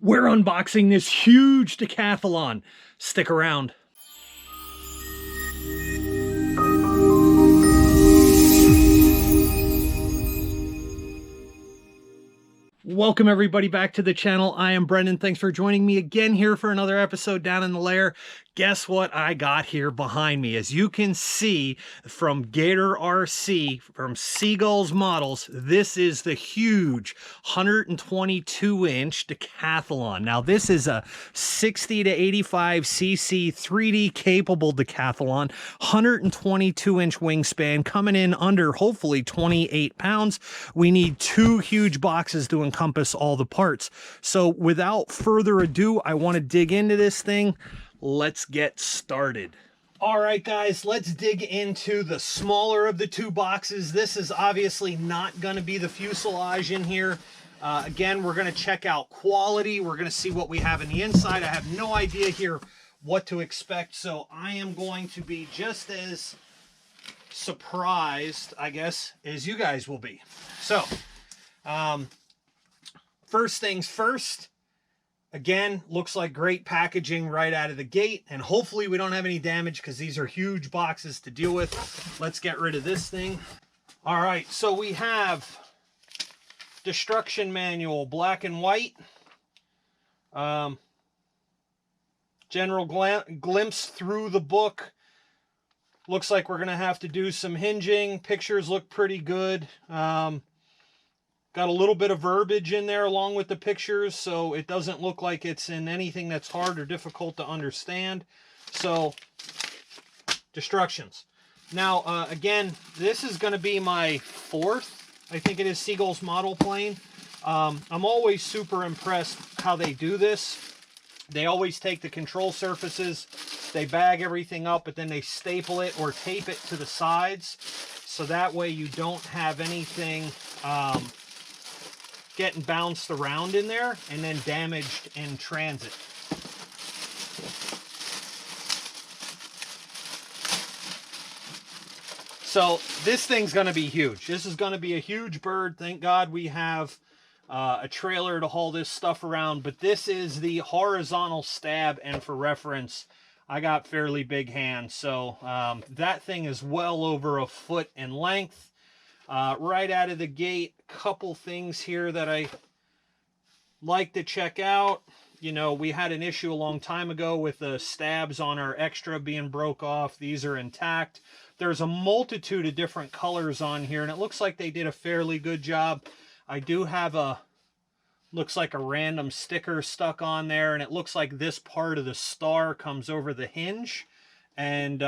We're unboxing this huge decathlon. Stick around. Welcome everybody back to the channel. I am Brendan. Thanks for joining me again here for another episode down in the lair. Guess what I got here behind me? As you can see from Gator-Rc, from Seagull Models, this is the huge 122-inch decathlon. Now this is a 60 to 85 cc 3D capable decathlon, 122-inch wingspan, coming in under hopefully 28 pounds. We need two huge boxes to encompass all the parts. So without further ado, I want to dig into this thing. Let's get started. All right, guys, let's dig into the smaller of the two boxes. This is obviously not going to be the fuselage in here. Again, we're going to check out quality. We're going to see what we have in the inside. I have no idea here what to expect, so I am going to be just as surprised, I guess, as you guys will be. So, first things first. Again, looks like great packaging right out of the gate, and hopefully we don't have any damage because these are huge boxes to deal with. Let's get rid of this thing. All right, so we have destruction manual, black and white. General glimpse through the book. Looks like we're gonna have to do some hinging. Pictures look pretty good. Got a little bit of verbiage in there along with the pictures, so it doesn't look like it's in anything that's hard or difficult to understand. So, destructions. Now, again, this is going to be my fourth, I think it is, Seagull's model plane. I'm always super impressed how they do this. They always take the control surfaces, they bag everything up, but then they staple it or tape it to the sides, so that way you don't have anything getting bounced around in there and then damaged in transit. So this thing's going to be huge. This is going to be a huge bird. Thank God we have a trailer to haul this stuff around, but this is the horizontal stab, and for reference, I got fairly big hands, so that thing is well over a foot in length. Right out of the gate, couple things here that I like to check out. You know, we had an issue a long time ago with the stabs on our extra being broke off. These are intact. There's a multitude of different colors on here, and it looks like they did a fairly good job. I do have looks like a random sticker stuck on there, and it looks like this part of the star comes over the hinge, and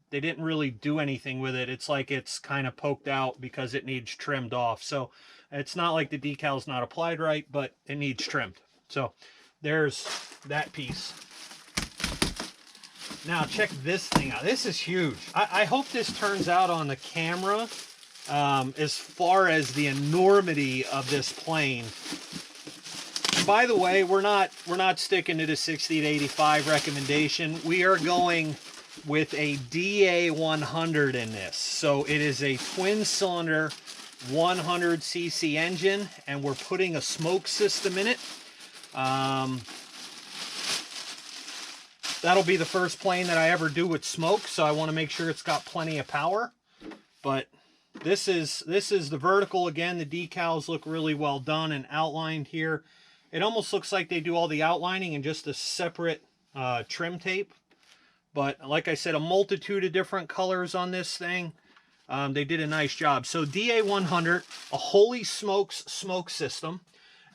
they didn't really do anything with it. It's like it's kind of poked out because it needs trimmed off. So it's not like the decal's not applied right, but it needs trimmed. So there's that piece. Now check this thing out. This is huge. I hope this turns out on the camera as far as the enormity of this plane. And by the way, we're not sticking to the 60 to 85 recommendation. We are going with a DA100 in this. So it is a twin cylinder 100cc engine, and we're putting a smoke system in it. That'll be the first plane that I ever do with smoke, so I want to make sure it's got plenty of power. But this is the vertical. Again, the decals look really well done and outlined here. It almost looks like they do all the outlining in just a separate trim tape. But like I said, a multitude of different colors on this thing. They did a nice job. So DA100, a Holy Smokes smoke system.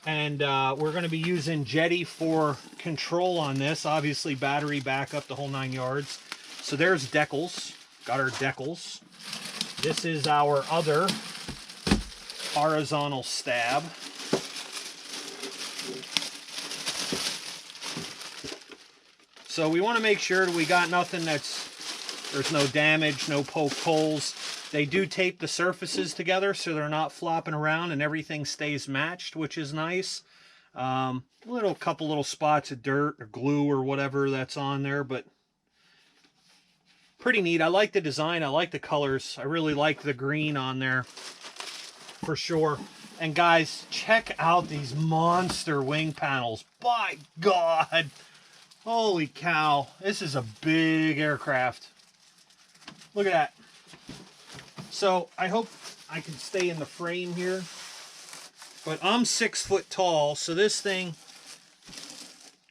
And we're going to be using Jeti for control on this. Obviously, battery backup, the whole 9 yards. So there's decals. Got our decals. This is our other horizontal stab. So we want to make sure that we got nothing there's no damage, no poked holes. They do tape the surfaces together so they're not flopping around and everything stays matched, which is nice. Couple little spots of dirt or glue or whatever that's on there, but pretty neat. I like the design. I like the colors. I really like the green on there for sure. And guys, check out these monster wing panels. By God. Holy cow. This is a big aircraft. Look at that. So I hope I can stay in the frame here. But I'm 6 foot tall, so this thing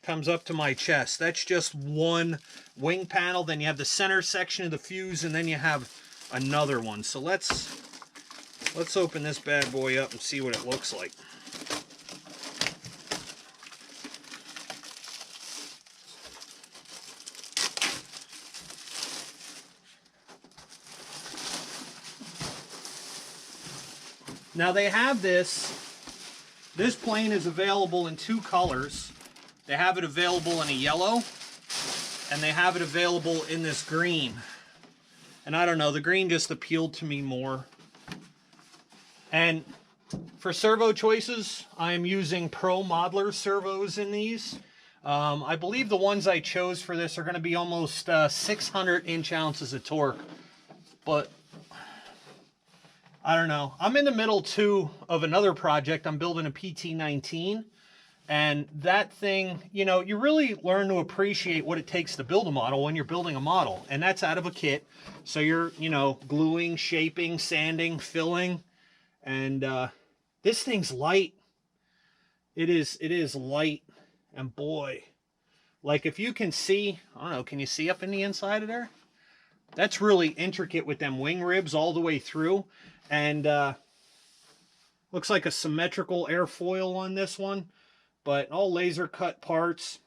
comes up to my chest. That's just one wing panel. Then you have the center section of the fuse, and then you have another one. So let's open this bad boy up and see what it looks like. Now they have this plane is available in 2 colors. They have it available in a yellow, and they have it available in this green. And I don't know, the green just appealed to me more. And for servo choices, I am using Pro Modeler servos in these. I believe the ones I chose for this are going to be almost 600 inch-ounces of torque. But I don't know. I'm in the middle too of another project. I'm building a PT-19, and that thing, you know, you really learn to appreciate what it takes to build a model when you're building a model, and that's out of a kit. So you're, you know, gluing, shaping, sanding, filling, and this thing's light. It is light, and boy, like if you can see, I don't know, can you see up in the inside of there? That's really intricate with them wing ribs all the way through. And looks like a symmetrical airfoil on this one, but all laser cut parts.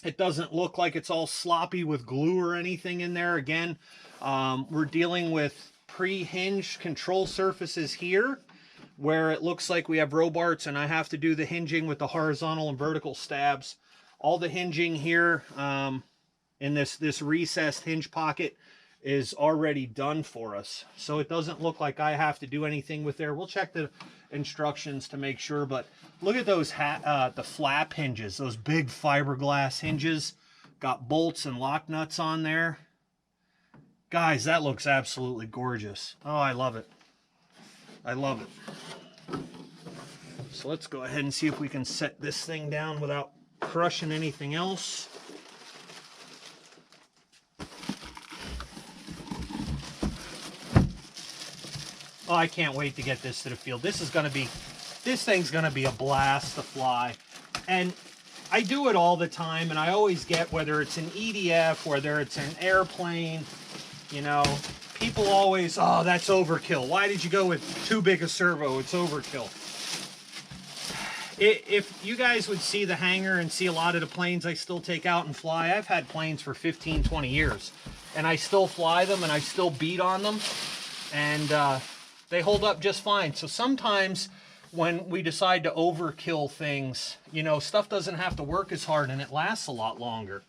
It doesn't look like it's all sloppy with glue or anything in there. Again, we're dealing with pre-hinged control surfaces here, where it looks like we have Robarts, and I have to do the hinging with the horizontal and vertical stabs. All the hinging here in this recessed hinge pocket is already done for us, so it doesn't look like I have to do anything with there. We'll check the instructions to make sure, but look at those the flap hinges, those big fiberglass hinges, got bolts and lock nuts on there. Guys, that looks absolutely gorgeous. Oh, I love it. I love it. So let's go ahead and see if we can set this thing down without crushing anything else. Oh, I can't wait to get this to the field. This thing's gonna be a blast to fly. And I do it all the time, and I always get, whether it's an EDF, whether it's an airplane, you know, people always, oh, that's overkill. Why did you go with too big a servo? It's overkill. If you guys would see the hangar and see a lot of the planes I still take out and fly, I've had planes for 15, 20 years, and I still fly them, and I still beat on them, and they hold up just fine. So sometimes when we decide to overkill things, you know, stuff doesn't have to work as hard, and it lasts a lot longer.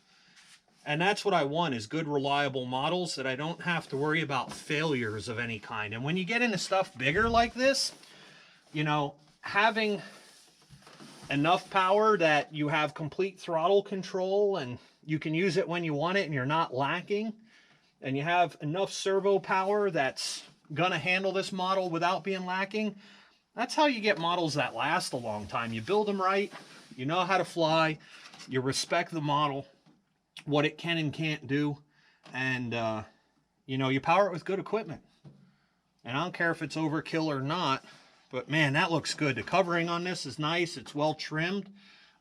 And that's what I want, is good, reliable models that I don't have to worry about failures of any kind. And when you get into stuff bigger like this, you know, having enough power that you have complete throttle control and you can use it when you want it and you're not lacking, and you have enough servo power that's gonna handle this model without being lacking, that's how you get models that last a long time. You build them right, you know how to fly, you respect the model, what it can and can't do, and you know, you power it with good equipment. And I don't care if it's overkill or not, but man, that looks good. The covering on this is nice, it's well trimmed.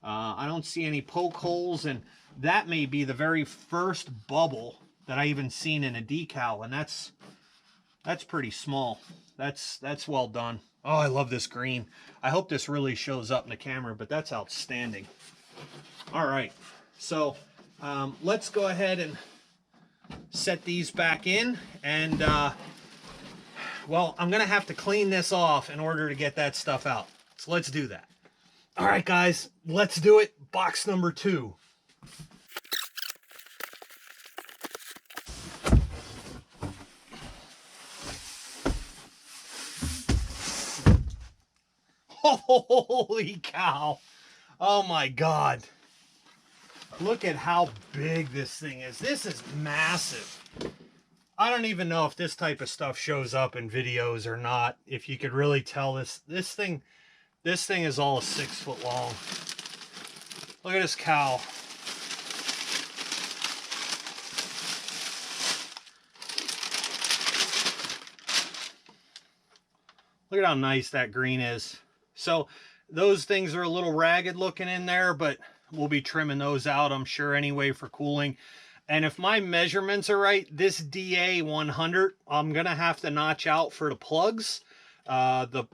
I don't see any poke holes, and that may be the very first bubble that I even seen in a decal, and that's pretty small. That's well done. Oh, I love this green. I hope this really shows up in the camera, but that's outstanding. All right, so let's go ahead and set these back in, and well, I'm gonna have to clean this off in order to get that stuff out. So let's do that. All right, guys, let's do it. Box number 2. Holy cow. Oh my God. Look at how big this thing is. This is massive. I don't even know if this type of stuff shows up in videos or not. If you could really tell this thing is all 6 foot long. Look at this cow. Look at how nice that green is. So those things are a little ragged looking in there, but we'll be trimming those out, I'm sure, anyway, for cooling. And if my measurements are right, this DA 100, I'm gonna have to notch out for the plugs, the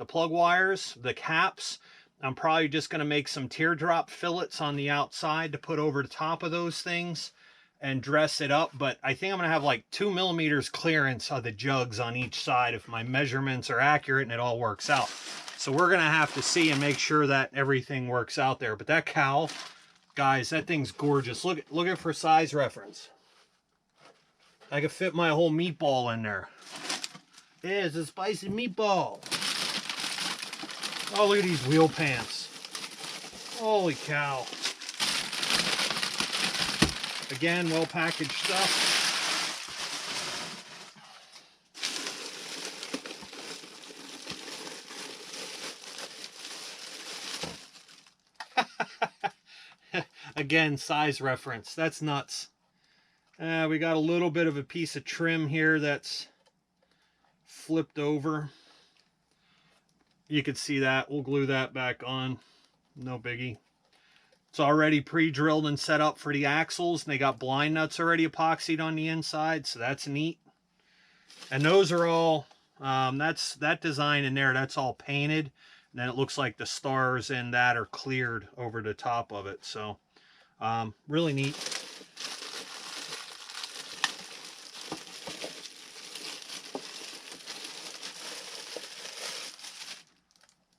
plug wires, the caps. I'm probably just gonna make some teardrop fillets on the outside to put over the top of those things and dress it up. But I think I'm gonna have like 2 millimeters clearance of the jugs on each side if my measurements are accurate and it all works out. So we're gonna have to see and make sure that everything works out there. But that cow, guys, that thing's gorgeous. Look at for size reference. I could fit my whole meatball in there. Yeah, it's a spicy meatball. Oh, look at these wheel pants. Holy cow. Again, well packaged stuff. Again, size reference. That's nuts. We got a little bit of a piece of trim here that's flipped over. You can see that. We'll glue that back on. No biggie. It's already pre-drilled and set up for the axles. And they got blind nuts already epoxied on the inside, so that's neat. And those are all, that design in there, that's all painted. And then it looks like the stars in that are cleared over the top of it. So, really neat.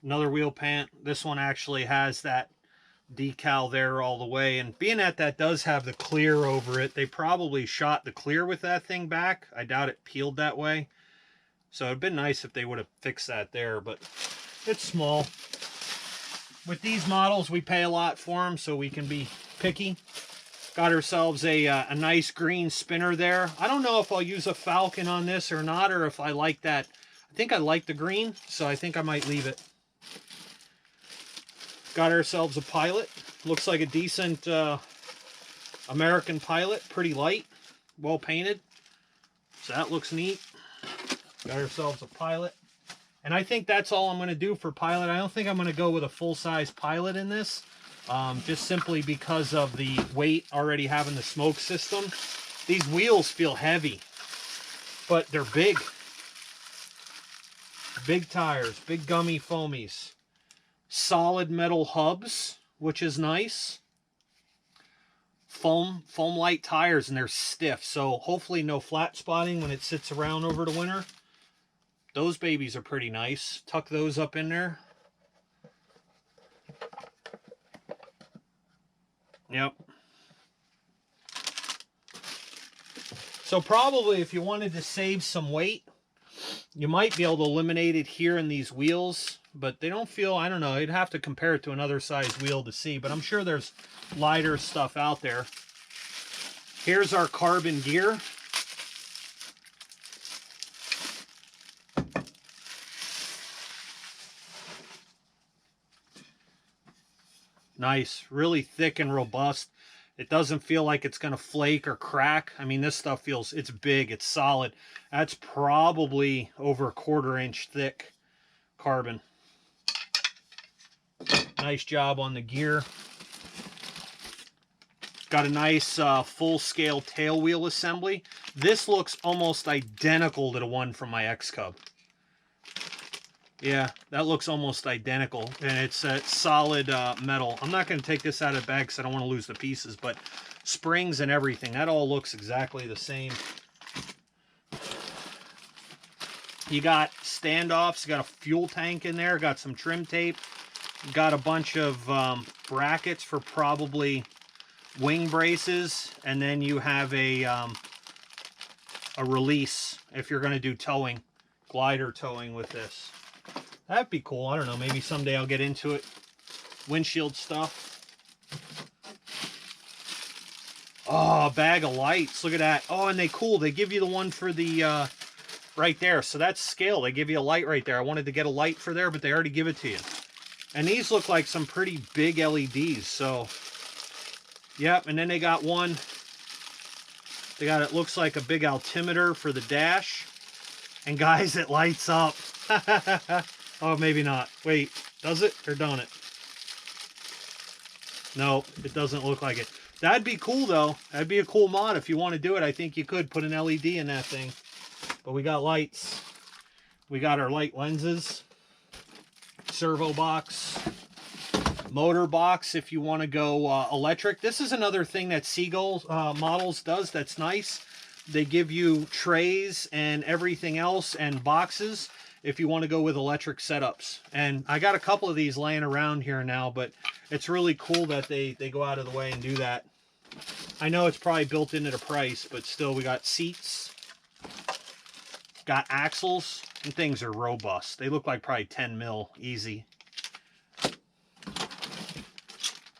Another wheel pant. This one actually has that decal there all the way, and being that does have the clear over it, they probably shot the clear with that thing back. I doubt it peeled that way, so it'd been nice if they would have fixed that there, but it's small. With these models, we pay a lot for them, so we can be picky. Got ourselves a nice green spinner there. I don't know if I'll use a Falcon on this or not, or if I like that. I think I like the green, so I think I might leave it. Got ourselves a Pilot. Looks like a decent American Pilot. Pretty light. Well painted. So that looks neat. Got ourselves a Pilot. And I think that's all I'm going to do for Pilot. I don't think I'm going to go with a full-size Pilot in this. Just simply because of the weight already having the smoke system. These wheels feel heavy. But they're big. Big tires. Big gummy foamies. Solid metal hubs, which is nice. Foam light tires, and they're stiff, so hopefully no flat spotting when it sits around over the winter. Those babies are pretty nice. Tuck those up in there. Yep. So probably if you wanted to save some weight, you might be able to eliminate it here in these wheels, but they don't feel, I don't know, you'd have to compare it to another size wheel to see, but I'm sure there's lighter stuff out there. Here's our carbon gear. Nice, really thick and robust. It doesn't feel like it's going to flake or crack. I mean, this stuff feels, it's big, it's solid. That's probably over 1/4 inch thick carbon. Nice job on the gear. Got a nice full-scale tail wheel assembly. This looks almost identical to the one from my X-Cub. Yeah, that looks almost identical, and it's solid metal. I'm not going to take this out of the bag because I don't want to lose the pieces, but springs and everything, that all looks exactly the same. You got standoffs, you got a fuel tank in there, got some trim tape, got a bunch of brackets for probably wing braces, and then you have a release if you're going to do towing, glider towing with this. That'd be cool. I don't know, maybe someday I'll get into it. Windshield stuff. Oh, a bag of lights. Look at that. Oh, and they give you the one for the right there. So that's scale. They give you a light right there. I wanted to get a light for there, but they already give it to you. And these look like some pretty big LEDs. So, yep. And then they got one. They got, it looks like a big altimeter for the dash. And guys, it lights up. Oh, maybe not. Wait, does it or don't it? No, it doesn't look like it. That'd be cool, though. That'd be a cool mod. If you want to do it, I think you could put an LED in that thing. But we got lights. We got our light lenses. Servo box. Motor box if you want to go electric. This is another thing that Seagull Models does that's nice. They give you trays and everything else and boxes if you want to go with electric setups. And I got a couple of these laying around here now, but it's really cool that they go out of the way and do that. I know it's probably built into the price, but still, we got seats, got axles, and things are robust. They look like probably 10 mil easy.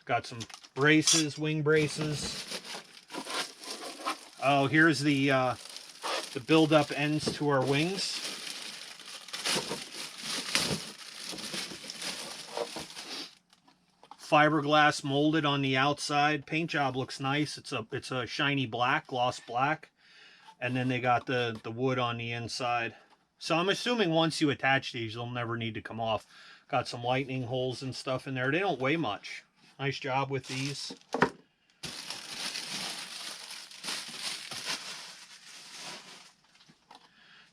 Got some braces, wing braces. Oh, here's the build-up ends to our wings. Fiberglass molded on the outside. Paint job looks nice. It's a shiny black, gloss black. And then they got the wood on the inside. So I'm assuming once you attach these, they'll never need to come off. Got some lightning holes and stuff in there. They don't weigh much. Nice job with these.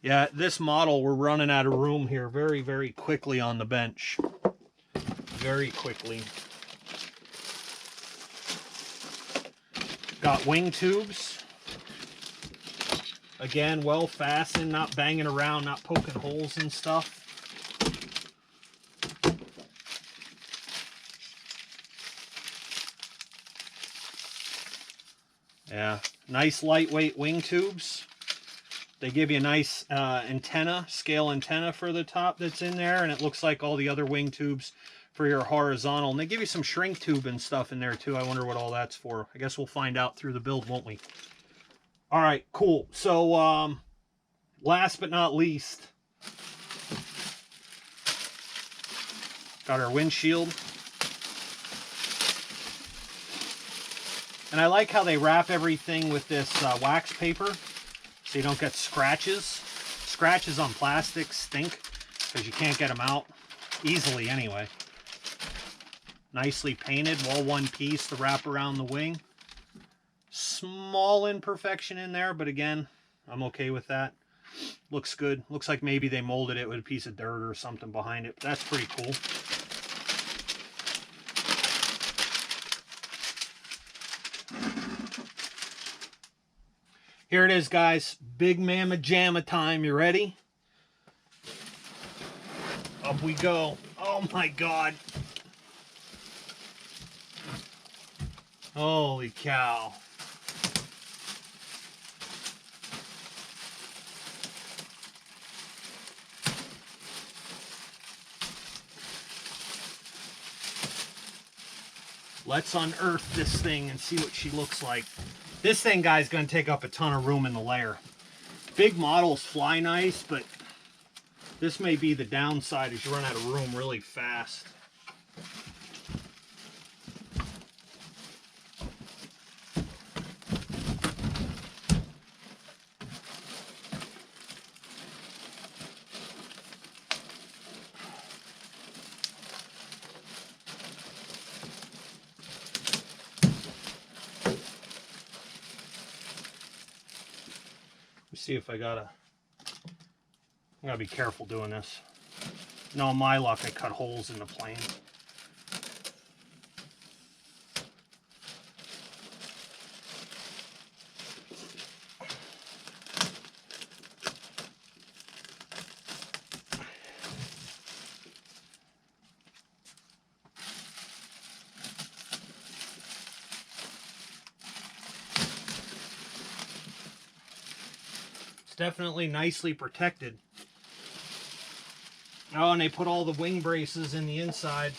Yeah, this model, we're running out of room here very, very quickly on the bench. Very quickly. Got wing tubes. Again, well fastened, not banging around, not poking holes and stuff. Yeah, nice lightweight wing tubes. They give you a nice antenna, scale antenna for the top that's in there, and it looks like all the other wing tubes for your horizontal. And they give you some shrink tube and stuff in there too. I wonder what all that's for. I guess we'll find out through the build, won't we? All right, cool. So last but not least, got our windshield. And I like how they wrap everything with this wax paper so you don't get scratches. Scratches on plastic stink because you can't get them out easily anyway. Nicely painted, all one piece to wrap around the wing. Small imperfection in there, but again, I'm okay with that. Looks good. Looks like maybe they molded it with a piece of dirt or something behind it. But that's pretty cool. Here it is, guys. Big mamma jamma time. You ready? Up we go. Oh my God. Holy cow. Let's unearth this thing and see what she looks like. This thing, guys, is going to take up a ton of room in the layer. Big models fly nice, but this may be the downside as you run out of room really fast. See if I gotta, I gotta be careful doing this. No, my luck, I cut holes in the plane. Definitely nicely protected. Oh, and they put all the wing braces in the inside.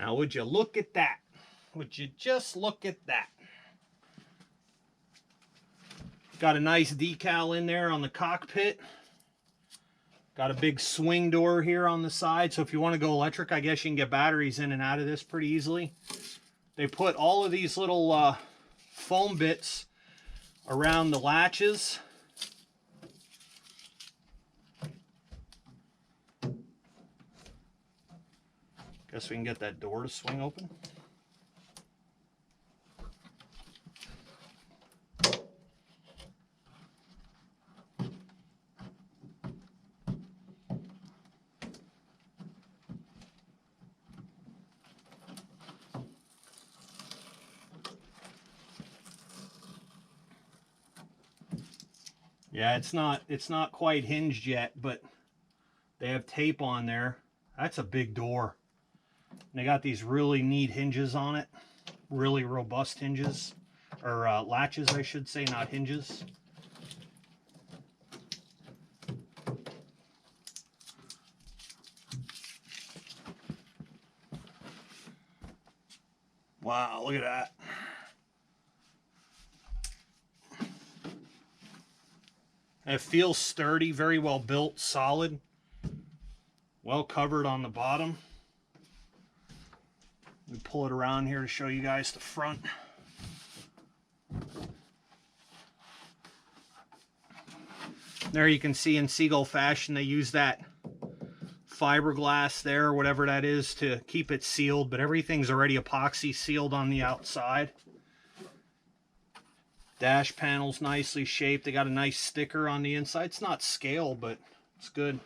Now, would you look at that? Would you just look at that? Got a nice decal in there on the cockpit. Got a big swing door here on the side, so if you want to go electric, I guess you can get batteries in and out of this pretty easily. They put all of these little foam bits around the latches. Guess we can get that door to swing open. Yeah, it's not quite hinged yet, but they have tape on there. That's a big door. And they got these really neat hinges on it. Really robust hinges. Or latches, I should say, not hinges. Wow, look at that. It feels sturdy, very well built, solid. Well covered on the bottom. Let me pull it around here to show you guys the front. There you can see in Seagull fashion, they use that fiberglass there, or whatever that is, to keep it sealed, but everything's already epoxy sealed on the outside. Dash panel's nicely shaped. They got a nice sticker on the inside. It's not scale, but it's good.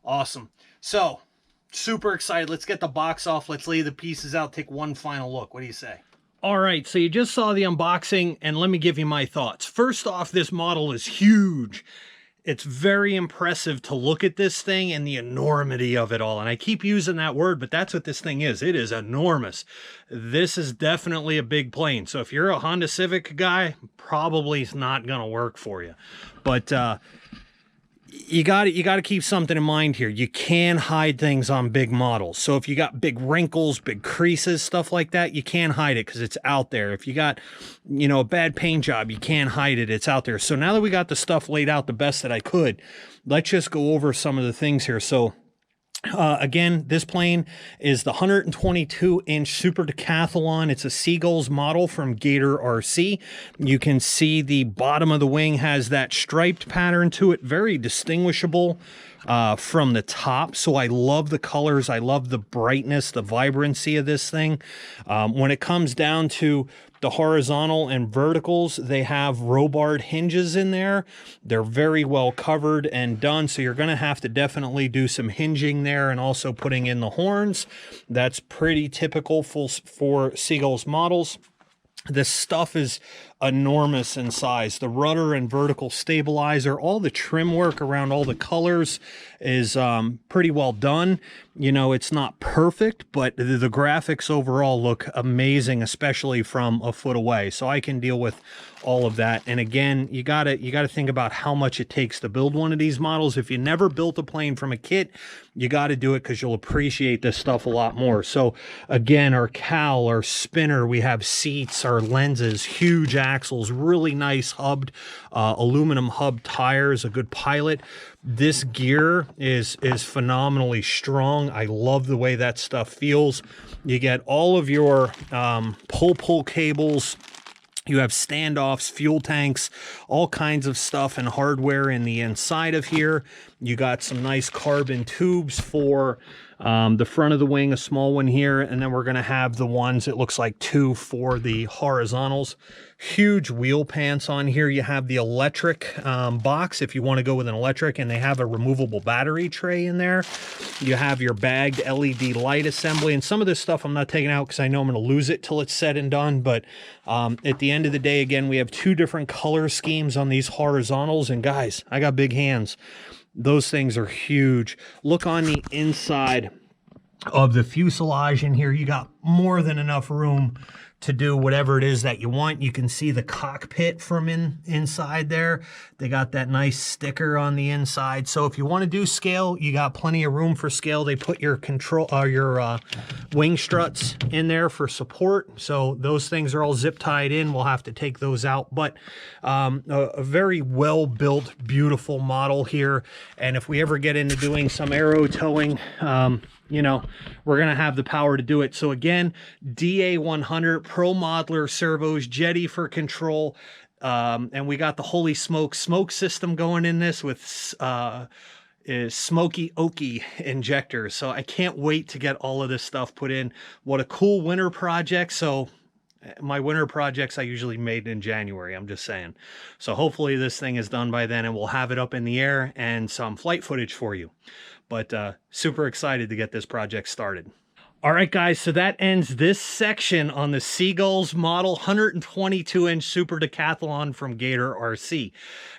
Awesome. So, super excited. Let's get the box off. Let's lay the pieces out. Take one final look. What do you say? All right, so you just saw the unboxing, and let me give you my thoughts. First off, this model is huge. It's very impressive to look at this thing and the enormity of it all. And I keep using that word, but that's what this thing is. It is enormous. This is definitely a big plane. So if you're a Honda Civic guy, probably it's not going to work for you. But you got to keep something in mind here. You can hide things on big models. So if you got big wrinkles, big creases, stuff like that, you can't hide it because it's out there. If you got, you know, a bad paint job, you can't hide it. It's out there. So now that we got the stuff laid out the best that I could, let's just go over some of the things here. So again, this plane is the 122-inch Super Decathlon. It's a Seagull's model from Gator-Rc. You can see the bottom of the wing has that striped pattern to it, very distinguishable from the top. So I love the colors. I love the brightness, the vibrancy of this thing. When it comes down to the horizontal and verticals, they have robarred hinges in there. They're very well covered and done, so you're going to have to definitely do some hinging there and also putting in the horns. That's pretty typical for Seagull's models. This stuff is enormous in size. The rudder and vertical stabilizer, all the trim work around all the colors is pretty well done. You know, it's not perfect, but the graphics overall look amazing, especially from a foot away. So I can deal with all of that. And again, you gotta think about how much it takes to build one of these models. If you never built a plane from a kit, you got to do it because you'll appreciate this stuff a lot more. So again, our cowl, our spinner, we have seats, our lenses, huge axles, really nice hubbed aluminum hub tires, a good pilot. This gear is phenomenally strong. I love the way that stuff feels. You get all of your pull cables. You have standoffs, fuel tanks, all kinds of stuff and hardware in the inside of here. You got some nice carbon tubes for the front of the wing, a small one here, and then we're going to have the ones, it looks like 2 for the horizontals. Huge wheel pants on here. You have the electric box if you want to go with an electric, and they have a removable battery tray in there. You have your bagged LED light assembly, and some of this stuff I'm not taking out because I know I'm going to lose it till it's said and done, but at the end of the day, again, we have 2 different color schemes on these horizontals, and guys, I got big hands. Those things are huge. Look on the inside of the fuselage in here. You got more than enough room to do whatever it is that you want. You can see the cockpit from inside there. They got that nice sticker on the inside. So if you want to do scale, you got plenty of room for scale. They put your wing struts in there for support. So those things are all zip tied in. We'll have to take those out, but a very well built, beautiful model here. And if we ever get into doing some aero towing, you know, we're going to have the power to do it. So again, DA100 Pro Modeler servos, Jeti for control. And we got the holy smoke system going in this with smoky oaky injectors. So I can't wait to get all of this stuff put in. What a cool winter project. So my winter projects I usually made in January, I'm just saying. So hopefully this thing is done by then and we'll have it up in the air and some flight footage for you. But super excited to get this project started. All right, guys, so that ends this section on the Seagull's model 122-inch Super Decathlon from Gator-Rc.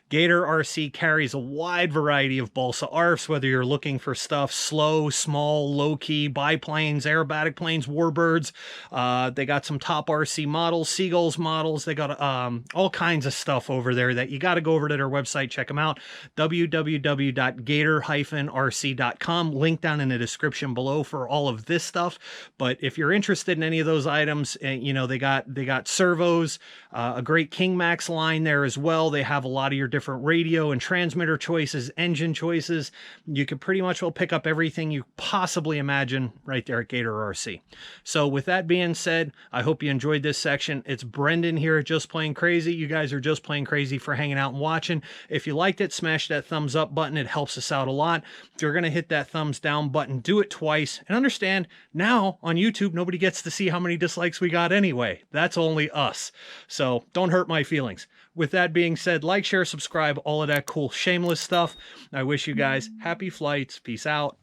Gator-Rc carries a wide variety of balsa ARFs, whether you're looking for stuff slow, small, low-key, biplanes, aerobatic planes, warbirds. They got some top RC models, Seagull's models. They got all kinds of stuff over there that you got to go over to their website, check them out, www.gator-rc.com. Link down in the description below for all of this stuff. But if you're interested in any of those items, you know, they got servos, a great King Max line there as well. They have a lot of your different radio and transmitter choices, engine choices. You can pretty much will pick up everything you possibly imagine right there at Gator-Rc. So with that being said, I hope you enjoyed this section. It's Brendan here at Just Plain Crazy. You guys are just plain crazy for hanging out and watching. If you liked it, smash that thumbs up button. It helps us out a lot. If you're going to hit that thumbs down button, do it twice. And understand, now on YouTube, nobody gets to see how many dislikes we got anyway. That's only us. So don't hurt my feelings. With that being said, like, share, subscribe, all of that cool shameless stuff. I wish you guys happy flights. Peace out.